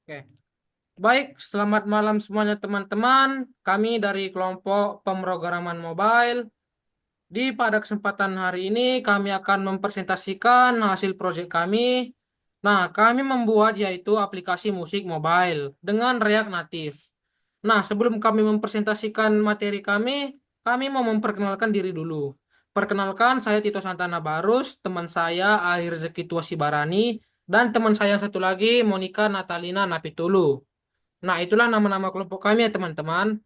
Oke. Baik, selamat malam semuanya teman-teman. Kami dari kelompok pemrograman mobile. Pada kesempatan hari ini kami akan mempresentasikan hasil proyek kami. Nah, kami membuat yaitu aplikasi musik mobile dengan React Native. Nah, sebelum kami mempresentasikan materi kami mau memperkenalkan diri dulu. Perkenalkan, saya Tito Santana Barus, teman saya Ari Rezeki Tuasibarani, dan teman saya yang satu lagi Monica Natalina Napitulu. Nah, itulah nama-nama kelompok kami ya teman-teman.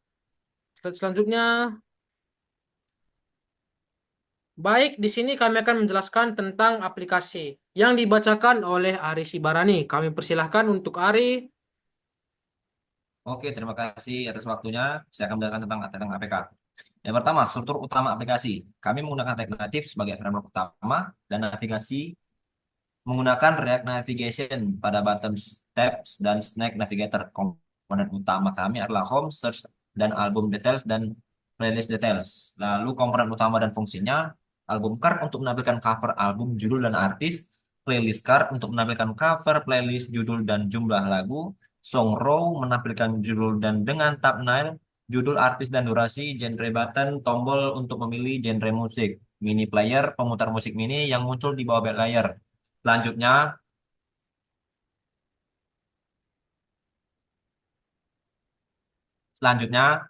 Selanjutnya, baik, di sini kami akan menjelaskan tentang aplikasi yang dibacakan oleh Ari Sibarani. Kami persilahkan untuk Ari. Oke, terima kasih atas waktunya. Saya akan menjelaskan tentang APK. Yang pertama, struktur utama aplikasi. Kami menggunakan React Native sebagai framework utama dan navigasi menggunakan React Navigation pada bottom tabs dan snack navigator. Komponen utama kami adalah home, search, dan album details dan playlist details. Lalu komponen utama dan fungsinya, album card untuk menampilkan cover album, judul, dan artis, playlist card untuk menampilkan cover, playlist, judul, dan jumlah lagu, song row menampilkan judul dan dengan thumbnail, judul artis dan durasi, genre button, tombol untuk memilih genre musik, mini player, pemutar musik mini yang muncul di bawah back layer. Selanjutnya, selanjutnya,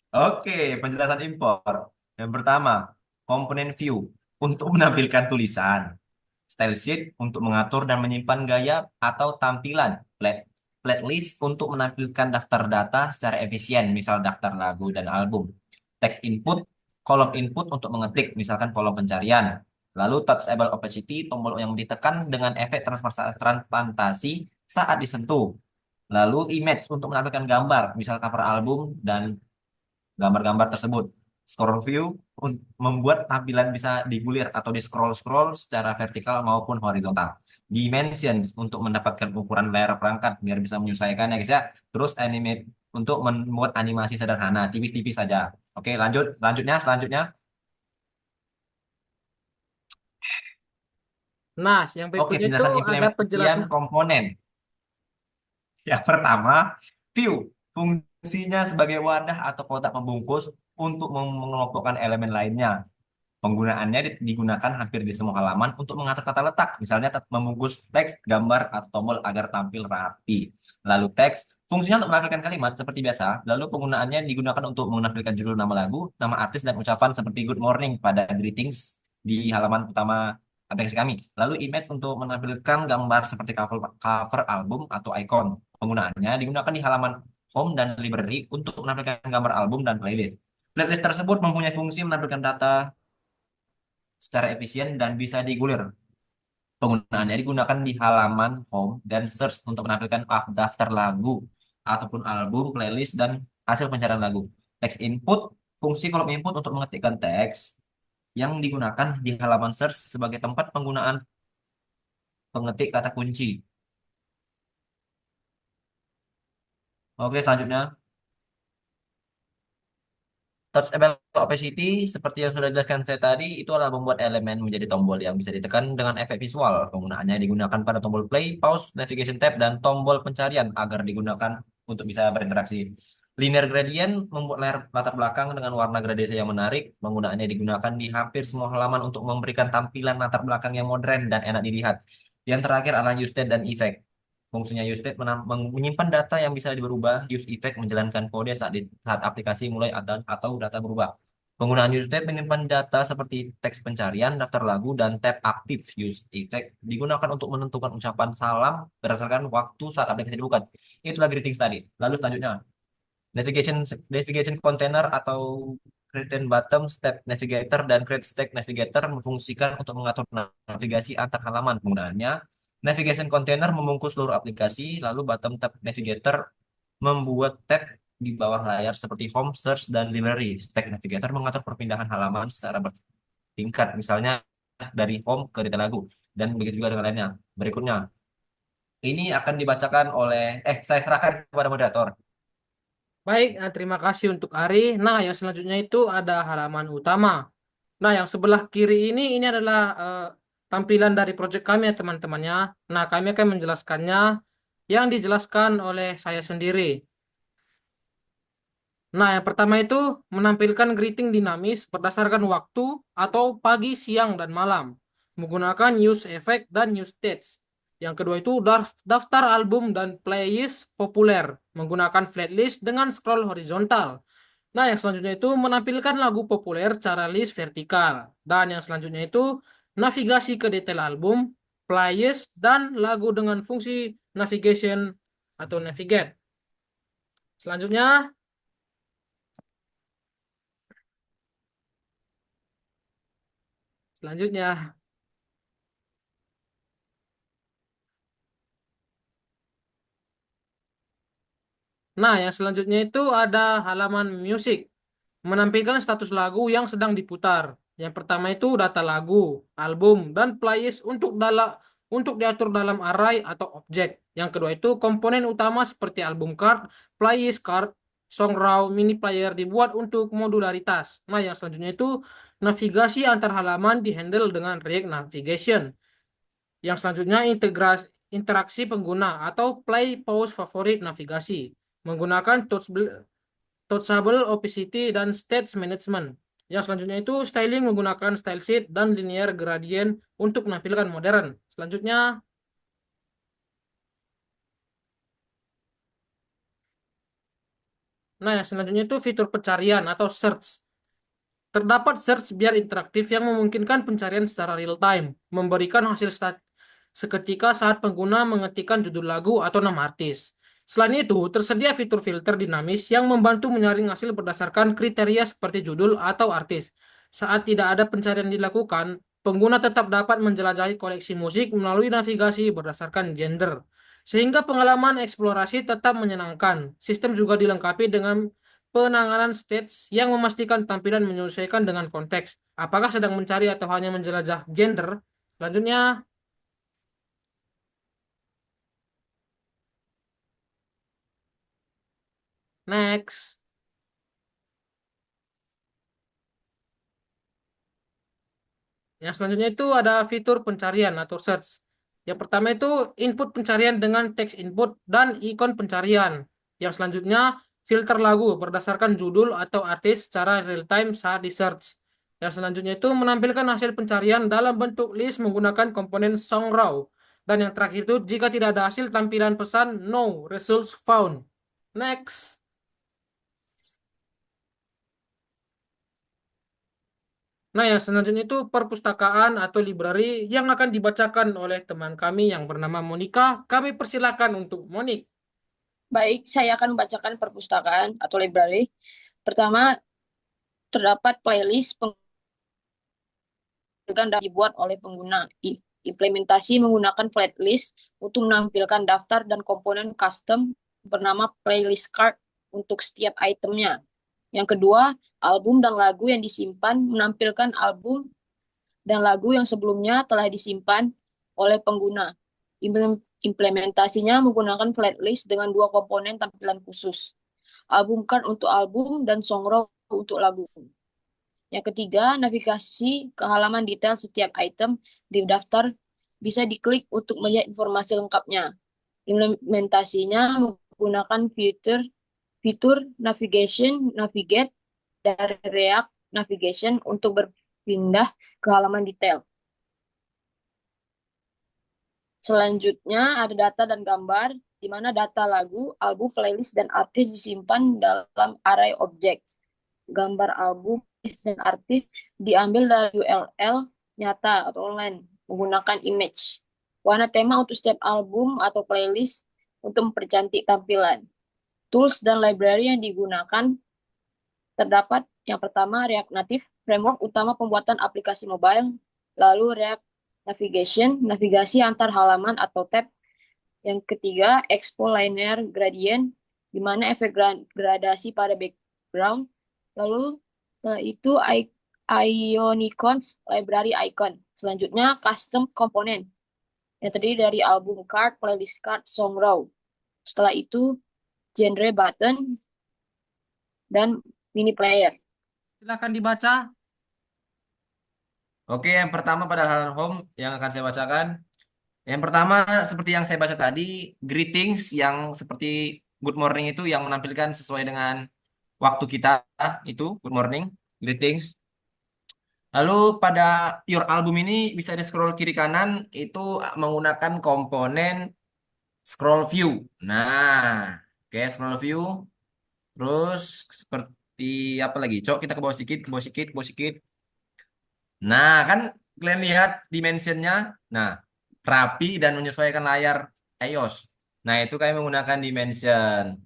oke, penjelasan import. Yang pertama, komponen view untuk menampilkan tulisan, style sheet untuk mengatur dan menyimpan gaya atau tampilan, playlist untuk menampilkan daftar data secara efisien, misal daftar lagu dan album, text input, kolom input untuk mengetik, misalkan kolom pencarian. Lalu touchable opacity, tombol yang ditekan dengan efek transplantasi saat disentuh. Lalu image untuk menampilkan gambar, misal cover album dan gambar-gambar tersebut. Scroll view membuat tampilan bisa digulir atau di scroll-scroll secara vertikal maupun horizontal. Dimensions untuk mendapatkan ukuran layar perangkat biar bisa menyesuaikan ya guys ya. Terus animate untuk membuat animasi sederhana, tipis-tipis saja. Oke, selanjutnya. Nah, yang Oke, berikutnya itu penjelasan ada implementasian penjelasan. komponen. Yang pertama, view. Fungsinya sebagai wadah atau kotak pembungkus untuk mengelompokkan elemen lainnya. Penggunaannya digunakan hampir di semua halaman untuk mengatur tata letak, misalnya membungkus teks, gambar, atau tombol agar tampil rapi. Lalu teks, fungsinya untuk menampilkan kalimat seperti biasa, lalu penggunaannya digunakan untuk menampilkan judul nama lagu, nama artis, dan ucapan seperti good morning pada greetings di halaman utama aplikasi kami. Lalu image untuk menampilkan gambar seperti cover album atau icon. Penggunaannya digunakan di halaman home dan library untuk menampilkan gambar album dan playlist. Playlist tersebut mempunyai fungsi menampilkan data secara efisien dan bisa digulir. Penggunaannya digunakan di halaman home dan search untuk menampilkan daftar lagu ataupun album, playlist, dan hasil pencarian lagu. Text input, fungsi kolom input untuk mengetikkan teks yang digunakan di halaman search sebagai tempat penggunaan pengetik kata kunci. Oke, selanjutnya. Touchable opacity, seperti yang sudah dijelaskan saya tadi, itu adalah membuat elemen menjadi tombol yang bisa ditekan dengan efek visual. Penggunaannya digunakan pada tombol play, pause, navigation tab, dan tombol pencarian agar digunakan untuk bisa berinteraksi. Linear gradient membuat layar latar belakang dengan warna gradasi yang menarik. Penggunaannya digunakan di hampir semua halaman untuk memberikan tampilan latar belakang yang modern dan enak dilihat. Yang terakhir adalah use state dan effect. Fungsinya useState menyimpan data yang bisa berubah, use effect menjalankan kode saat aplikasi mulai atau data berubah. Penggunaan useState menyimpan data seperti teks pencarian, daftar lagu, dan tab aktif. Use effect digunakan untuk menentukan ucapan salam berdasarkan waktu saat aplikasi dibuka. Itulah greetings tadi. Lalu selanjutnya, navigation navigation container atau create bottom step navigator dan create stack navigator memfungsikan untuk mengatur navigasi antar halaman. Penggunaannya navigation container membungkus seluruh aplikasi, lalu bottom tab navigator membuat tab di bawah layar seperti home, search, dan library. Stack navigator mengatur perpindahan halaman secara bertingkat, misalnya dari home ke detail lagu, dan begitu juga dengan lainnya. Berikutnya, ini akan dibacakan oleh, saya serahkan kepada moderator. Baik, terima kasih untuk Ari. Nah, yang selanjutnya itu ada halaman utama. Nah, yang sebelah kiri ini adalah tampilan dari project kami ya teman-temannya. Nah, kami akan menjelaskannya yang dijelaskan oleh saya sendiri. Nah, yang pertama itu menampilkan greeting dinamis berdasarkan waktu atau pagi, siang, dan malam. Menggunakan use effect dan use stage. Yang kedua itu daftar album dan playlist populer. Menggunakan flatlist dengan scroll horizontal. Nah, yang selanjutnya itu menampilkan lagu populer secara list vertikal. Dan yang selanjutnya itu navigasi ke detail album, playlist, dan lagu dengan fungsi navigation atau navigate. Selanjutnya, selanjutnya. Nah, yang selanjutnya itu ada halaman musik. Menampilkan status lagu yang sedang diputar. Yang pertama itu data lagu, album, dan playlist untuk diatur dalam array atau objek. Yang kedua itu komponen utama seperti album card, playlist card, song raw, mini player dibuat untuk modularitas. Nah, yang selanjutnya itu navigasi antar halaman dihandle dengan React Navigation. Yang selanjutnya interaksi pengguna atau play pause favorit navigasi menggunakan touchable opacity dan stage management. Yang selanjutnya itu styling menggunakan style sheet dan linear gradient untuk menampilkan modern. Selanjutnya, nah yang selanjutnya itu fitur pencarian atau search. Terdapat search biar interaktif yang memungkinkan pencarian secara real time, memberikan hasil seketika saat pengguna mengetikkan judul lagu atau nama artis. Selain itu, tersedia fitur filter dinamis yang membantu menyaring hasil berdasarkan kriteria seperti judul atau artis. Saat tidak ada pencarian dilakukan, pengguna tetap dapat menjelajahi koleksi musik melalui navigasi berdasarkan genre. Sehingga pengalaman eksplorasi tetap menyenangkan. Sistem juga dilengkapi dengan penanganan stage yang memastikan tampilan menyesuaikan dengan konteks. Apakah sedang mencari atau hanya menjelajah genre? Selanjutnya, next. Yang selanjutnya itu ada fitur pencarian atau search. Yang pertama itu input pencarian dengan teks input dan ikon pencarian. Yang selanjutnya filter lagu berdasarkan judul atau artis secara real time saat di search. Yang selanjutnya itu menampilkan hasil pencarian dalam bentuk list menggunakan komponen song raw. Dan yang terakhir itu jika tidak ada hasil tampilan pesan no results found. Next. Nah, yang selanjutnya itu perpustakaan atau library yang akan dibacakan oleh teman kami yang bernama Monica. Kami persilakan untuk Monik. Baik, saya akan membacakan perpustakaan atau library. Pertama, terdapat playlist dan dibuat oleh pengguna. Implementasi menggunakan flatlist untuk menampilkan daftar dan komponen custom bernama playlist card untuk setiap itemnya. Yang kedua, album dan lagu yang disimpan menampilkan album dan lagu yang sebelumnya telah disimpan oleh pengguna. Implementasinya menggunakan flatlist dengan dua komponen tampilan khusus. Album card untuk album dan song raw untuk lagu. Yang ketiga, navigasi ke halaman detail setiap item di daftar bisa diklik untuk melihat informasi lengkapnya. Implementasinya menggunakan fitur navigation navigate dari React Navigation untuk berpindah ke halaman detail. Selanjutnya ada data dan gambar, di mana data lagu, album, playlist, dan artis disimpan dalam array objek. Gambar album dan artis diambil dari URL nyata atau online menggunakan image. Warna tema untuk setiap album atau playlist untuk mempercantik tampilan. Tools dan library yang digunakan terdapat yang pertama React Native, framework utama pembuatan aplikasi mobile, lalu React Navigation, navigasi antar halaman atau tab. Yang ketiga, Expo Linear Gradient, di mana efek gradasi pada background. Lalu setelah itu Ionicons Library Icon. Selanjutnya Custom Component yang terdiri dari album card, playlist card, song raw. Setelah itu genre button dan mini player. Silakan dibaca. Oke, yang pertama pada halaman home yang akan saya bacakan. Yang pertama, seperti yang saya baca tadi, greetings yang seperti good morning itu yang menampilkan sesuai dengan waktu kita itu good morning, greetings. Lalu pada your album ini bisa di scroll kiri kanan itu menggunakan komponen scroll view. Nah, oke scroll view. Terus seperti apa lagi? Cok kita ke bawah sedikit, ke bawah sedikit, ke bawah sedikit. Nah, kan kalian lihat dimensionnya. Nah, rapi dan menyesuaikan layar iOS. Nah, itu kami menggunakan dimension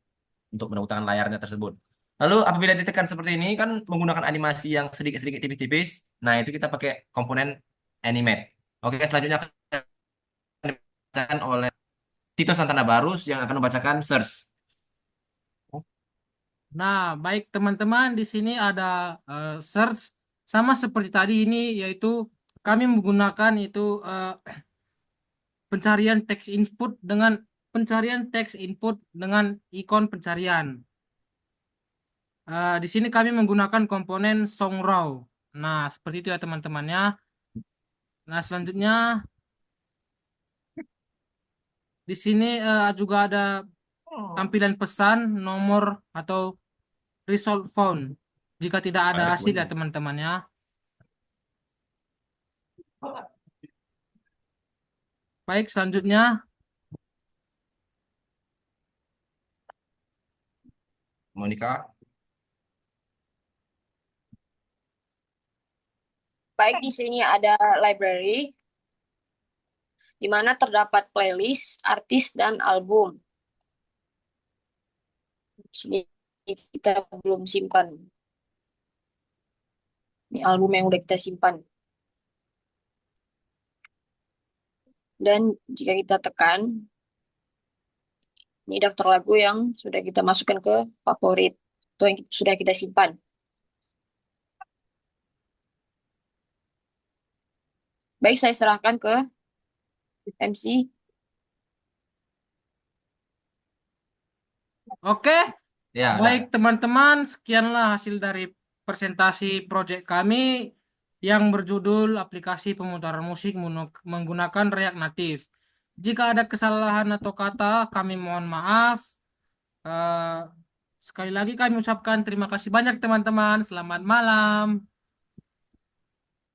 untuk menemukan layarnya tersebut. Lalu apabila ditekan seperti ini kan menggunakan animasi yang sedikit-sedikit tipis-tipis. Nah, itu kita pakai komponen animate. Oke, selanjutnya akan dibacakan oleh Tito Santana Barus yang akan membacakan search. Nah, baik teman-teman, di sini ada search sama seperti tadi ini, yaitu kami menggunakan itu pencarian teks input dengan ikon pencarian. Di sini kami menggunakan komponen Songraw. Nah, seperti itu ya teman-temannya. Nah, selanjutnya di sini juga ada tampilan pesan, nomor atau result found. Jika tidak ada hasil ya teman-temannya. Baik, selanjutnya. Monica. Baik, di sini ada library, di mana terdapat playlist, artis, dan album. Di sini kita belum simpan. Ini album yang udah kita simpan. Dan jika kita tekan, ini daftar lagu yang sudah kita masukkan ke favorit atau yang sudah kita simpan. Baik, saya serahkan ke MC. Oke, Ya, baik dah. teman-teman, sekianlah hasil dari presentasi proyek kami yang berjudul aplikasi pemutaran musik menggunakan React Native. Jika ada kesalahan atau kata, kami mohon maaf. Eh, Sekali lagi kami ucapkan terima kasih banyak teman-teman. Selamat malam.